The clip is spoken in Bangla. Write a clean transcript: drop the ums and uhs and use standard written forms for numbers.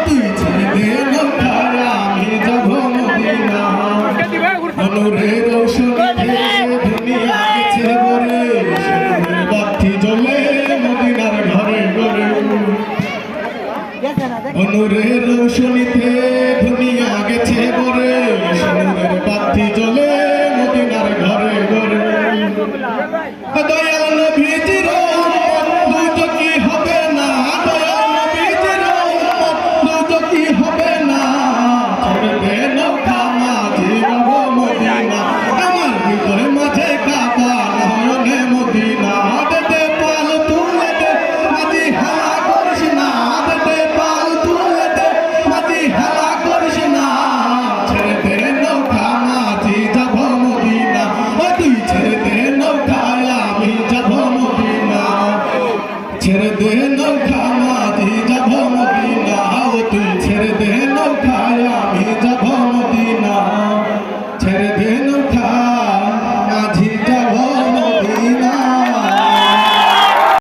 তুই ছেড়ে দে নৌকায় আমি যাব মদিনা অনুরে রৌশনীতে দুনিয়া গেছে ভরে সোনার বাতি জ্বলে মদিনার ঘরে ঘরে অনুরে রৌশনীতে দুনিয়া গেছে ভরে সোনার বাতি জ্বলে মদিনার ঘরে ঘরে দয়াল